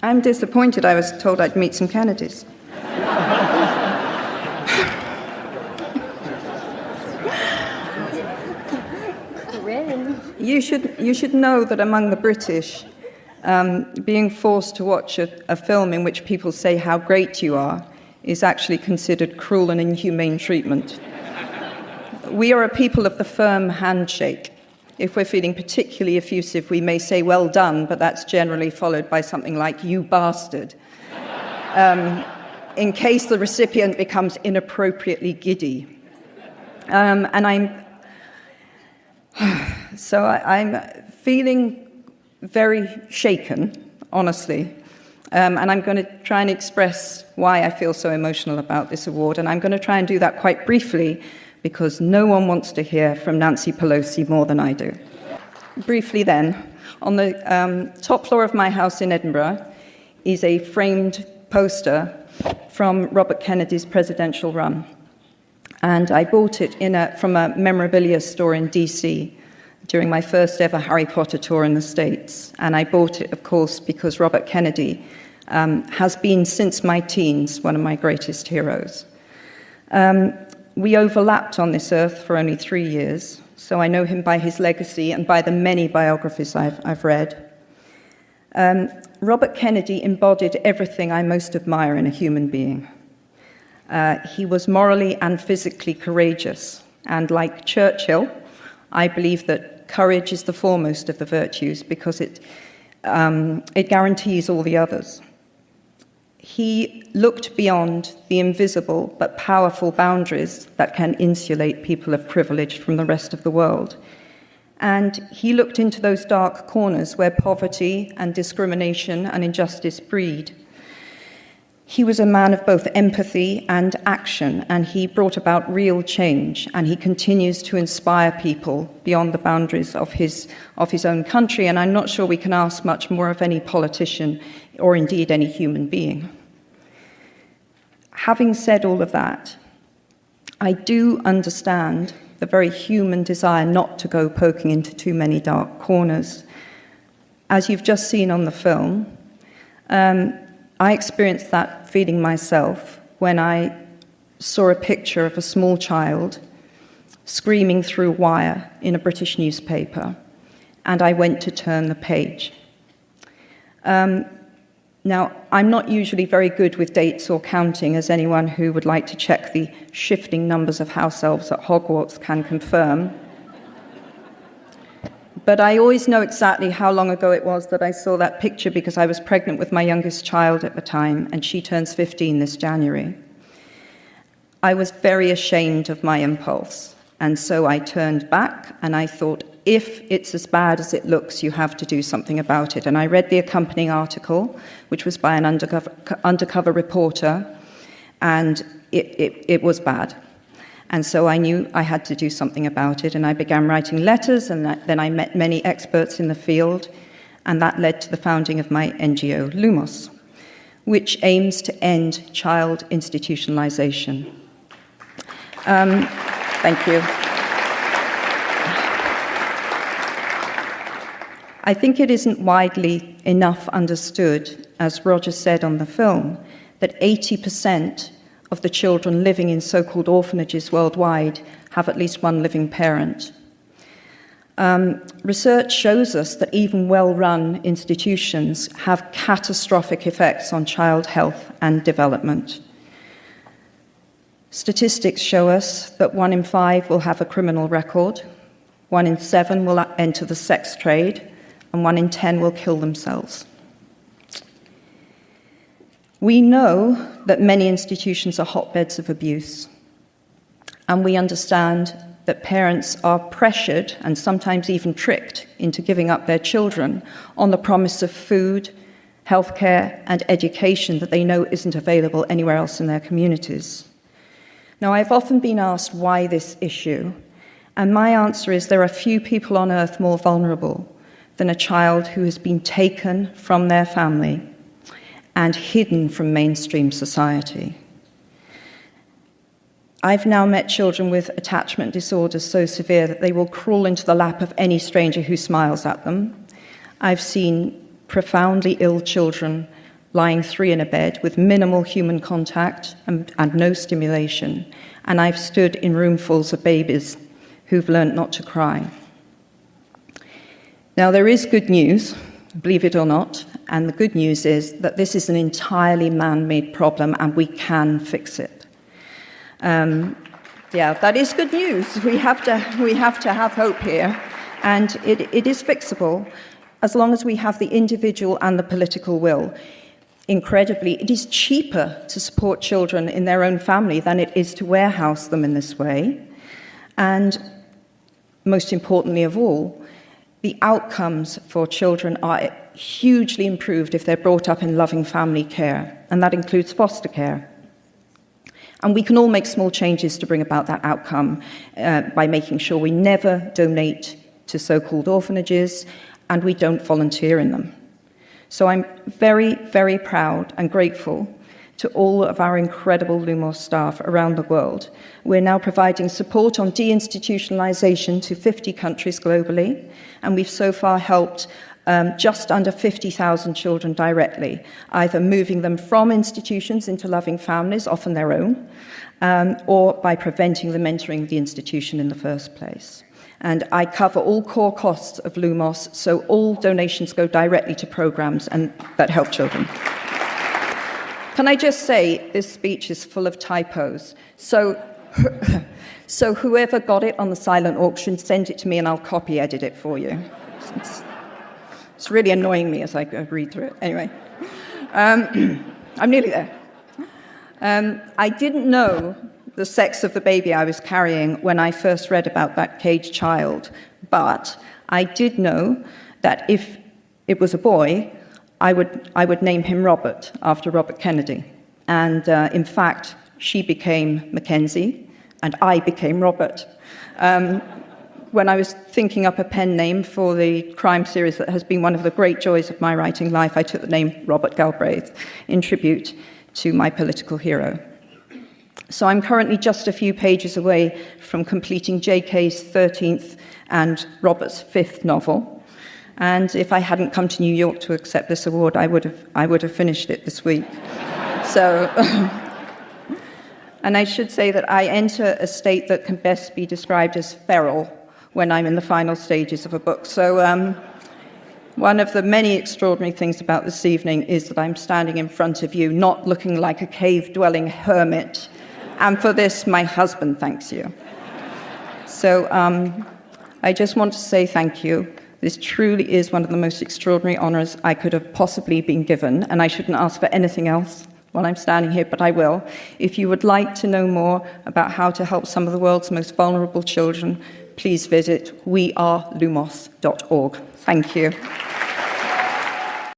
I'm disappointed. I was told I'd meet some Kennedys. You should know that among the British, being forced to watch a film in which people say how great you are is actually considered cruel and inhumane treatment. We are a people of the firm handshake. If we're feeling particularly effusive, we may say, well done, but that's generally followed by something like, you bastard, in case the recipient becomes inappropriately giddy. And I'm feeling very shaken, honestly. And I'm going to try and express why I feel so emotional about this award. And I'm going to try and do that quite briefly, because no one wants to hear from Nancy Pelosi more than I do. Briefly then, on the top floor of my house in Edinburgh is a framed poster from Robert Kennedy's presidential run. And I bought it from a memorabilia store in DC during my first ever Harry Potter tour in the States. And I bought it, of course, because Robert Kennedy has been, since my teens, one of my greatest heroes. We overlapped on this earth for only 3 years, so I know him by his legacy and by the many biographies I've read. Robert Kennedy embodied everything I most admire in a human being. He was morally and physically courageous, and like Churchill, I believe that courage is the foremost of the virtues because it guarantees all the others. He looked beyond the invisible but powerful boundaries that can insulate people of privilege from the rest of the world. And he looked into those dark corners where poverty and discrimination and injustice breed. He was a man of both empathy and action, and he brought about real change, and he continues to inspire people beyond the boundaries of his own country, and I'm not sure we can ask much more of any politician or indeed any human being. Having said all of that, I do understand the very human desire not to go poking into too many dark corners. As you've just seen on the film, I experienced that feeling myself when I saw a picture of a small child screaming through wire in a British newspaper, and I went to turn the page. Now, I'm not usually very good with dates or counting, as anyone who would like to check the shifting numbers of house elves at Hogwarts can confirm. But I always know exactly how long ago it was that I saw that picture because I was pregnant with my youngest child at the time, and she turns 15 this January. I was very ashamed of my impulse, and so I turned back and I thought, if it's as bad as it looks, you have to do something about it. And I read the accompanying article, which was by an undercover reporter, and it was bad. And so I knew I had to do something about it, and I began writing letters, and then I met many experts in the field, and that led to the founding of my NGO, Lumos, which aims to end child institutionalization. Thank you. I think it isn't widely enough understood, as Roger said on the film, that 80% of the children living in so-called orphanages worldwide have at least one living parent. Research shows us that even well-run institutions have catastrophic effects on child health and development. Statistics show us that 1 in 5 will have a criminal record, 1 in 7 will enter the sex trade, and 1 in 10 will kill themselves. We know that many institutions are hotbeds of abuse, and we understand that parents are pressured and sometimes even tricked into giving up their children on the promise of food, healthcare, and education that they know isn't available anywhere else in their communities. Now, I've often been asked why this issue, and my answer is there are few people on earth more vulnerable than a child who has been taken from their family and hidden from mainstream society. I've now met children with attachment disorders so severe that they will crawl into the lap of any stranger who smiles at them. I've seen profoundly ill children lying 3 in a bed with minimal human contact and no stimulation. And I've stood in roomfuls of babies who've learned not to cry. Now, there is good news, believe it or not, and the good news is that this is an entirely man-made problem and we can fix it. Yeah, that is good news. We have to have hope here, and it is fixable as long as we have the individual and the political will. Incredibly, it is cheaper to support children in their own family than it is to warehouse them in this way. And most importantly of all, the outcomes for children are hugely improved if they're brought up in loving family care, and that includes foster care. And we can all make small changes to bring about that outcome by making sure we never donate to so-called orphanages and we don't volunteer in them. So I'm very, very proud and grateful to all of our incredible Lumos staff around the world. We're now providing support on deinstitutionalization to 50 countries globally, and we've so far helped just under 50,000 children directly, either moving them from institutions into loving families, often their own, or by preventing them entering the institution in the first place. And I cover all core costs of Lumos, so all donations go directly to programs that help children. Can I just say, this speech is full of typos. So whoever got it on the silent auction, send it to me and I'll copy edit it for you. It's really annoying me as I read through it. Anyway, I'm nearly there. I didn't know the sex of the baby I was carrying when I first read about that caged child, but I did know that if it was a boy, I would name him Robert, after Robert Kennedy. And in fact, she became Mackenzie, and I became Robert. When I was thinking up a pen name for the crime series that has been one of the great joys of my writing life, I took the name Robert Galbraith in tribute to my political hero. So I'm currently just a few pages away from completing J.K.'s 13th and Robert's 5th novel. And if I hadn't come to New York to accept this award, I would have finished it this week. So, and I should say that I enter a state that can best be described as feral when I'm in the final stages of a book. So one of the many extraordinary things about this evening is that I'm standing in front of you, not looking like a cave-dwelling hermit. And for this, my husband thanks you. So I just want to say thank you. This truly is one of the most extraordinary honors I could have possibly been given, and I shouldn't ask for anything else while I'm standing here, but I will. If you would like to know more about how to help some of the world's most vulnerable children, please visit wearelumos.org. Thank you.